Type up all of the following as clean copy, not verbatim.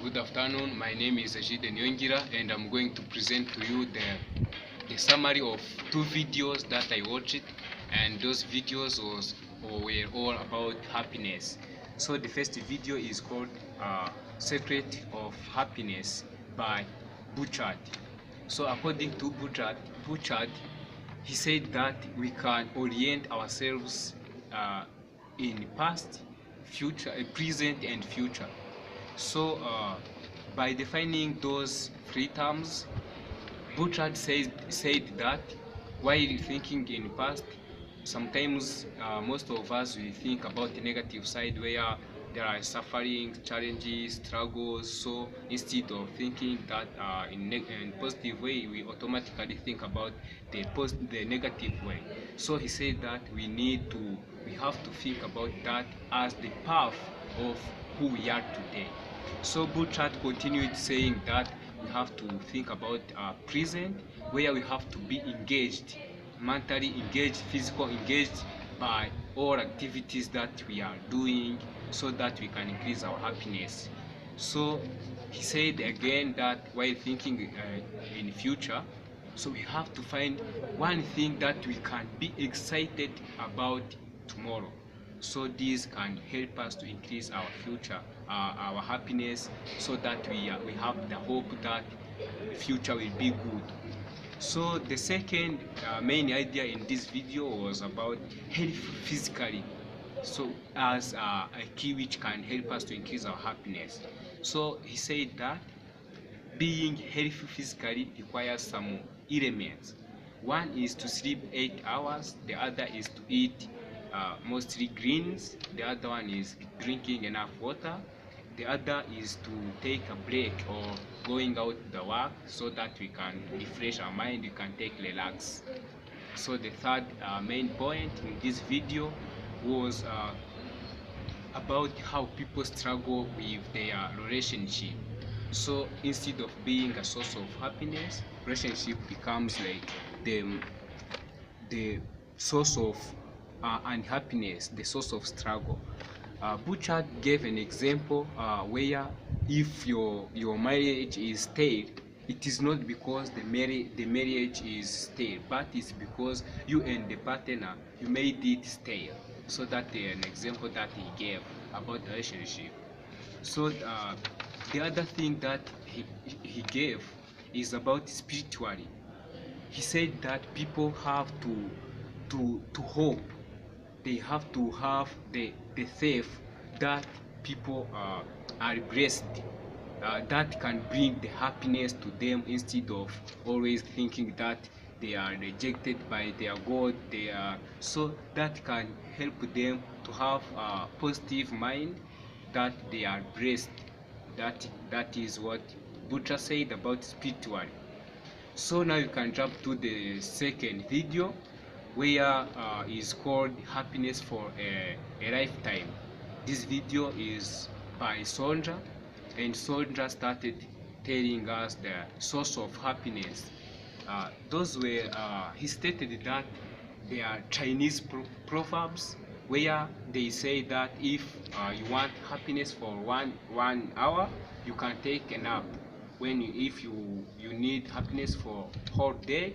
Good afternoon. My name is Egide and I'm going to present to you the summary of two videos that I watched, and those videos were all about happiness. So the first video is called Secret of Happiness by Butchard. So according to Butchard, he said that we can orient ourselves in past, future, present, and future. So by defining those three terms, Butchard said that while thinking in past, sometimes most of us we think about the negative side where there are suffering, challenges, struggles. So instead of thinking that in positive way, we automatically think about the negative way. So he said that we have to think about that as the path of who we are today. So Butchard continued saying that we have to think about our present, where we have to be engaged, mentally engaged, physical engaged by all activities that we are doing so that we can increase our happiness. So he said again that while thinking in future, so we have to find one thing that we can be excited about tomorrow. So this can help us to increase our future, our happiness, so that we have the hope that the future will be good. So the second main idea in this video was about health physically, so as a key which can help us to increase our happiness. So he said that being healthy physically requires some elements. One is to sleep 8 hours, the other is to eat mostly greens, the other one is drinking enough water, the other is to take a break or going out the work so that we can refresh our mind, we can take relax. So the third main point in this video was about how people struggle with their relationship. So instead of being a source of happiness, relationship becomes like the source of unhappiness, the source of struggle. Butchard gave an example where if your marriage is stale, it is not because the marriage is stale, but it's because you and the partner you made it stale. So that an example that he gave about the relationship. So the other thing that he gave is about spirituality. He said that people have to hope, they have to have the faith that people are blessed, that can bring the happiness to them instead of always thinking that they are rejected by their God. So that can help them to have a positive mind that they are blessed. That is what Buddha said about spirituality. So now you can jump to the second video, where is called Happiness for a Lifetime. This video is by Sondra, and Sondra started telling us the source of happiness. He stated that they are Chinese proverbs where they say that if you want happiness for one hour, you can take a nap. If you need happiness for whole day,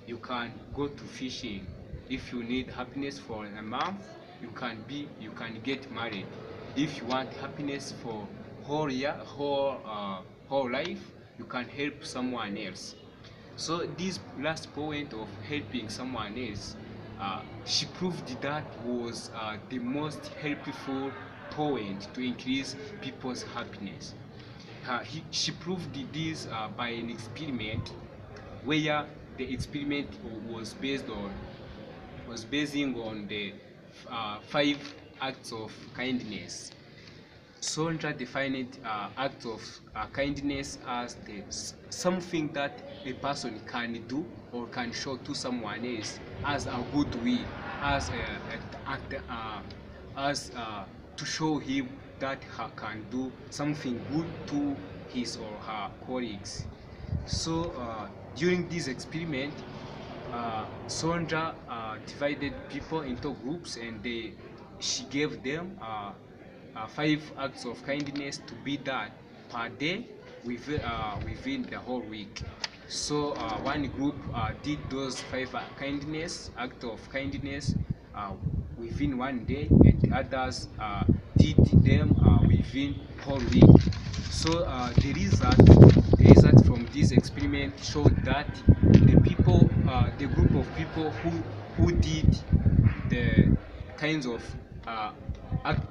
you can go to fishing. If you need happiness for a month, you can get married. If you want happiness for whole year, whole life, you can help someone else. So this last point of helping someone else, she proved that was the most helpful point to increase people's happiness. She proved this by an experiment where the experiment was basing on the 5 acts of kindness. Sondra defined acts of kindness as something that a person can do or can show to someone else as a goodwill, as to show him that he can do something good to his or her colleagues. So during this experiment, Sondra divided people into groups, and she gave them 5 acts of kindness to be done. per day within the whole week. So one group did those 5 act of kindness uh, within one day, and the others did them within whole week. So the result from this experiment showed that the group of people who did the kinds of uh, act,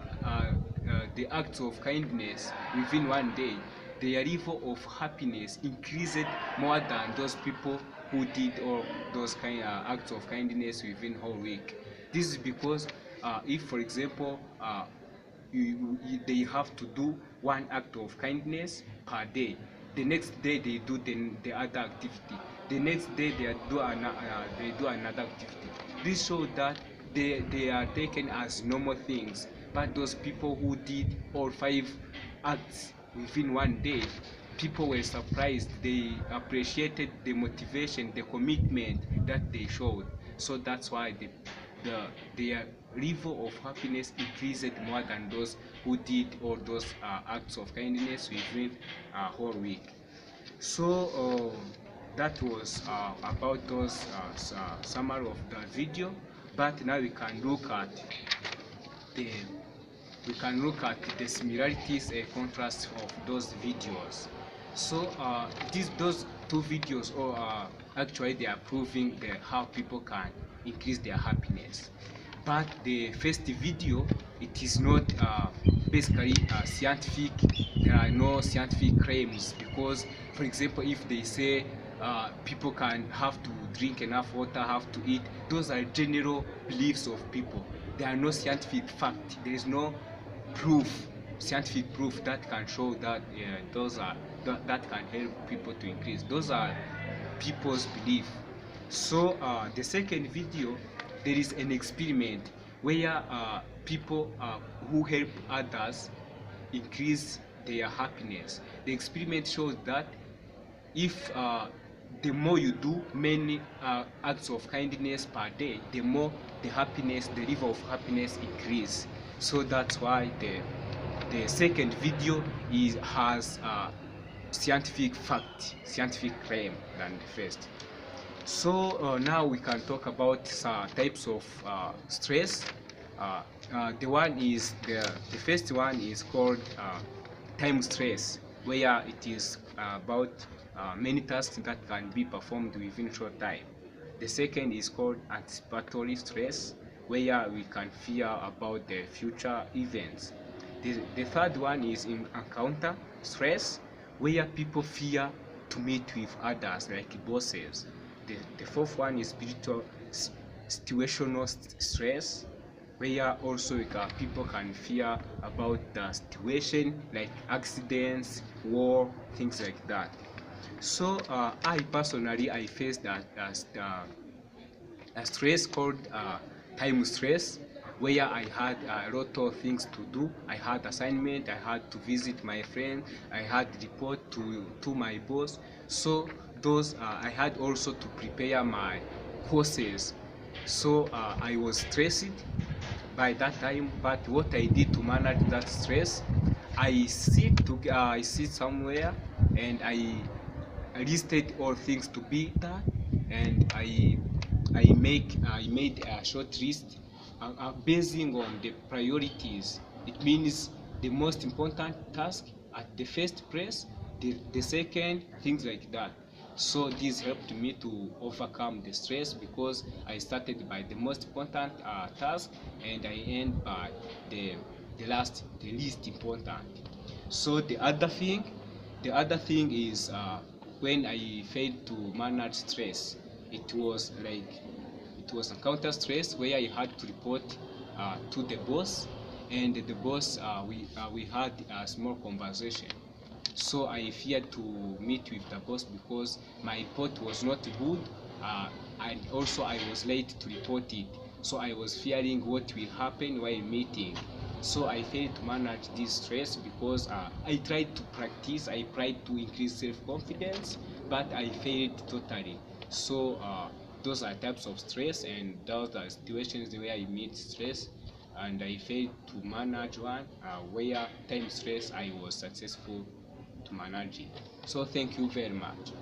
the acts of kindness within one day, their level of happiness increased more than those people who did all those acts of kindness within whole week. This is because if, for example, they have to do one act of kindness per day. The next day they do the other activity. The next day they do another activity. This shows that they are taken as normal things. But those people who did all 5 acts within one day, people were surprised. They appreciated the motivation, the commitment that they showed. So that's why their level of happiness increased more than those who did all those acts of kindness within a whole week. So that was about those summary of the video. But now the we can look at the similarities and contrasts of those videos. So those 2 videos actually they are proving how people can increase their happiness. But the first video, it is not basically scientific. There are no scientific claims because, for example, if they say people can have to drink enough water, have to eat, those are general beliefs of people. There are no scientific fact. There is no scientific proof that can show that that can help people to increase. Those are people's belief. So the second video, there is an experiment where people who help others increase their happiness. The experiment shows that if the more you do many acts of kindness per day, the more the level of happiness increase. So that's why the second video has scientific claim than the first. So now we can talk about types of stress. The first one is called time stress, where it is about many tasks that can be performed within short time. The second is called anticipatory stress, where we can fear about the future events. The third one is in encounter stress, where people fear to meet with others like bosses. The fourth one is situational stress, where also people can fear about the situation like accidents, war, things like that. So I personally faced a stress called time stress, where I had a lot of things to do. I had assignment, I had to visit my friend, I had report to my boss. So those I had also to prepare my courses. So I was stressed by that time. But what I did to manage that stress, I sit somewhere and I listed all things to be done, and I made a short list basing on the priorities. It means the most important task at the first place, the second, things like that. So this helped me to overcome the stress because I started by the most important task and I end by the least important. So the other thing is when I failed to manage stress, it was like it was a counter stress where I had to report to the boss, and the boss we had a small conversation. So I feared to meet with the boss because my report was not good, and also I was late to report it. So I was fearing what will happen while meeting. So I failed to manage this stress because I tried to practice, I tried to increase self-confidence, but I failed totally. So those are types of stress, and those are situations where I meet stress, and I failed to manage one where time stress I was successful to manage it. So thank you very much.